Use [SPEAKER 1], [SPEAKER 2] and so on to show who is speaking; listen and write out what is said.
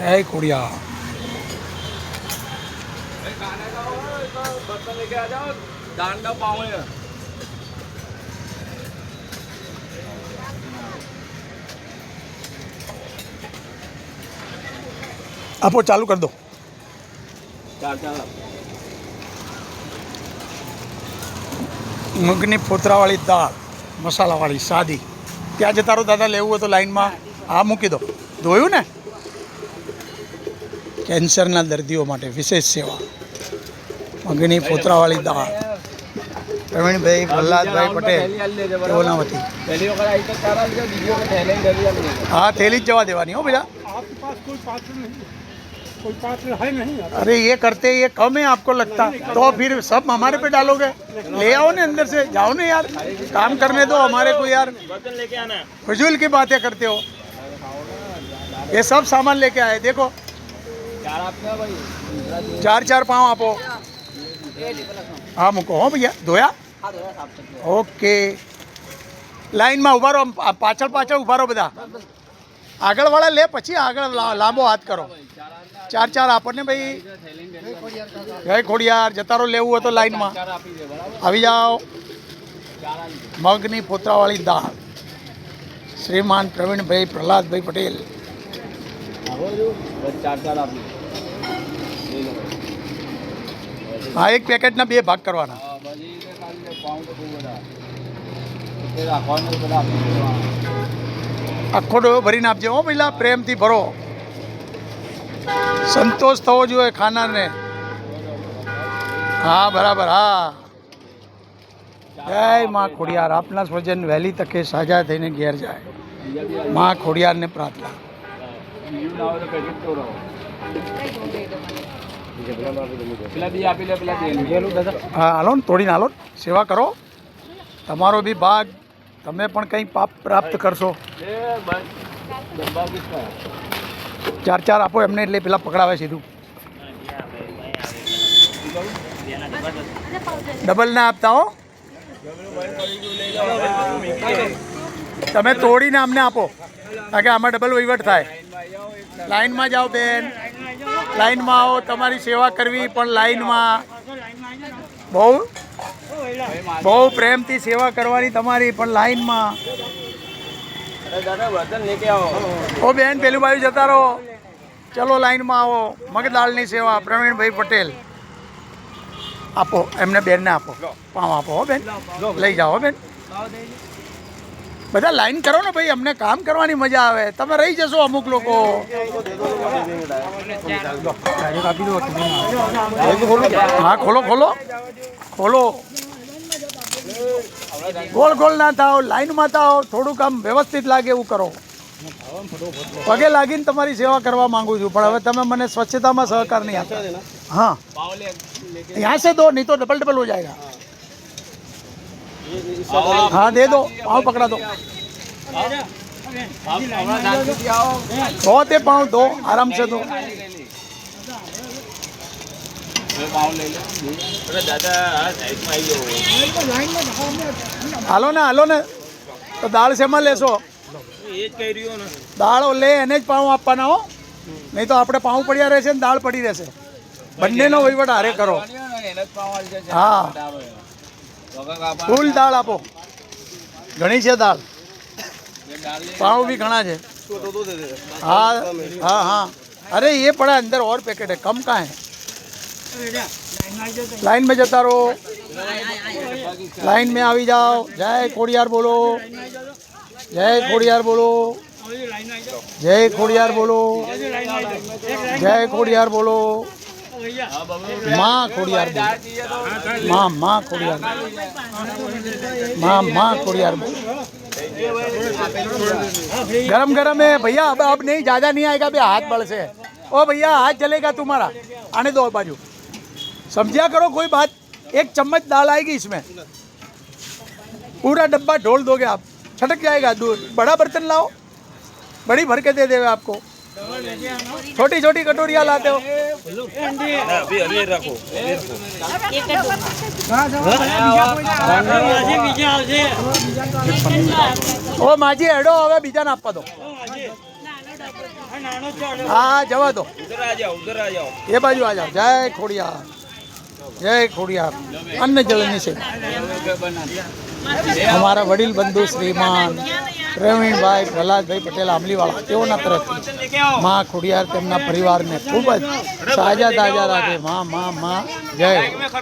[SPEAKER 1] जय खोड़िया।
[SPEAKER 2] बर्तन लेके आ जाओ, दांडा पाओ है।
[SPEAKER 1] आपो चालू कर दो।
[SPEAKER 2] चार चार
[SPEAKER 1] मूंगनी फोतरावाળી દાળ મસાલાવાળી સાદી ત્યાં જતા રહો દાદા, લેવું હોય તો લાઈનમાં આ મૂકી દો। ધોયું ને? કેન્સરના દર્દીઓ માટે વિશેષ સેવા મૂંગની ફોતરાવાળી દાળ। પ્રવીણભાઈ પ્રહલાદભાઈ પટેલ તેઓનાવતી।
[SPEAKER 2] पहली वक्त आई तो चार आदमी वीडियो के थैले ही डली वाली है।
[SPEAKER 1] हाँ थैली ज जवा देवानी हो भैया।
[SPEAKER 3] आपके पास कोई पात्र नहीं, कोई पात्र है नहीं।
[SPEAKER 1] अरे ये करते ये कम है आपको लगता, तो फिर सब हमारे पे डालोगे? ले आओ ना अंदर से, जाओ ना यार, काम करने दो हमारे को यार।
[SPEAKER 2] बर्तन लेके आना।
[SPEAKER 1] फजूल की बातें करते हो। ये सब सामान लेके आए, देखो
[SPEAKER 2] चार आपने भाई
[SPEAKER 1] चार चार पाँव आपो। हाँ मूको हो भैया। धोया? ओके लाइन में उभा रहो, पाछળ પાછળ ઉભા રહો બધા। આગળવાળા લે પછી આગળ લાંબો હાથ કરો। ચાર ચાર આપણને ભાઈ। જય ખોડિયાર। જતા રહો, લેવું હોય તો લાઈનમાં આવી જાઓ। મગની ફોતરાવાળી દાળ શ્રીમાન પ્રવીણભાઈ પ્રહલાદભાઈ પટેલ।
[SPEAKER 2] चार चार आपने
[SPEAKER 1] हाँ एक પેકેટના બે ભાગ કરવાના। આખો ડોયો ભરીને આપજો હો પહેલાં, પ્રેમથી ભરો। સંતોષ થવો જોઈએ ખાનારને। હા બરાબર। હા જય માં ખોડિયાર। આપના સ્વજન વહેલી તકે સાજા થઈને ઘેર જાય। માં ખોડિયારને પ્રાર્થના। હા હાલો ને, તોડીને હાલો, સેવા કરો। તમારો બી ભાગ, તમે પણ કંઈ પાપ પ્રાપ્ત કરશો। ચાર ચાર આપો એમને, એટલે પેલા પકડાવે સીધું। ડબલ ના આપતા હો, તમે તોડીને અમને આપો, કારણ કે આમાં ડબલ વહીવટ થાય। લાઈનમાં જાઓ બેન, લાઈનમાં આવો। તમારી સેવા કરવી પણ લાઈનમાં, બહુ બહુ પ્રેમથી સેવા કરવાની તમારી પણ લાઈનમાં।
[SPEAKER 2] दादा बर्तन लेके आओ।
[SPEAKER 1] ઓ બેન પેલું બાજુ જતા રહો, ચલો લાઈનમાં આવો। મગદાળની સેવા પ્રવીણભાઈ પટેલ। આપો એમને, બેનને આપો, પાવ આપો હો બેન, લઈ જાઓ બેન। બધા લાઈન કરો ને ભાઈ, અમને કામ કરવાની મજા આવે। તમે રહી જશો અમુક લોકો। હા ખોલો ખોલો ખોલો। ગોળ ગોળ ના થાવ, લાઈનમાં થાવ, થોડું કામ વ્યવસ્થિત લાગે એવું કરો। પગે લાગીને તમારી સેવા કરવા માંગુ છું, પણ હવે તમે મને સ્વચ્છતામાં સહકાર નહીં આપતા। हाँ यहाँ से दो, नहीं तो डबल डबल हो जाएगा। हाँ दे दो, पाँव पकड़ा दो। बहुत है पाँव, दो आराम से दो। હાલો ને તો દાળ શેમાં લેશો? દાળ લે એને જ પાઉં આપવાના હો, નહીં તો આપણે પાઉં પડ્યા રહેશે ને દાળ પડી રહેશે। બંનેનો વહીવટ હારે કરો। હા ફૂલ દાળ આપો, ઘણી છે દાળ, पाव भी घना है। हाँ हाँ हाँ अरे ये पड़ा अंदर और पैकेट है, कम का है। लाइन में जता रहो, लाइन में आवी जाओ। जय खोड़ियार बोलो, जय खोड़ियार बोलो, जय खोड़ियार बोलो, जय खोड़ियार बोलो। माँ खोड़ियार बोलो, माँ माँ खोड़ियार, माँ खोड़ियार बोलो। गरम गरम है भैया, अब नहीं, ज़्यादा नहीं आएगा भैया, हाथ बड़ से। ओ भैया हाथ जलेगा तुम्हारा, आने दो बाजू, समझा करो कोई बात। एक चम्मच दाल आएगी इसमें, पूरा डब्बा ढोल दोगे आप, छटक जाएगा दूध। बड़ा बर्तन लाओ, बड़ी भर के दे देगा आपको। छोटी छोटी कटोरियाँ लाते हो। ओ माजी हेडो, हवे बीजा ने आपवा दो। હા જવા દો
[SPEAKER 2] उधर आ जाओ उधर आ जाओ
[SPEAKER 1] એ બાજુ આ જાઓ જય ખોડિયાર જય ખોડિયાર અન્ન જલની છે અમારા વડીલ બંધુ શ્રીમાન પ્રવીણભાઈ પ્રહલાદભાઈ પટેલ આંબલીવાળા તેઓના તરફથી માં ખોડિયાર તેમના પરિવારને ખૂબ જ સાજા તાજા રાખે માં જય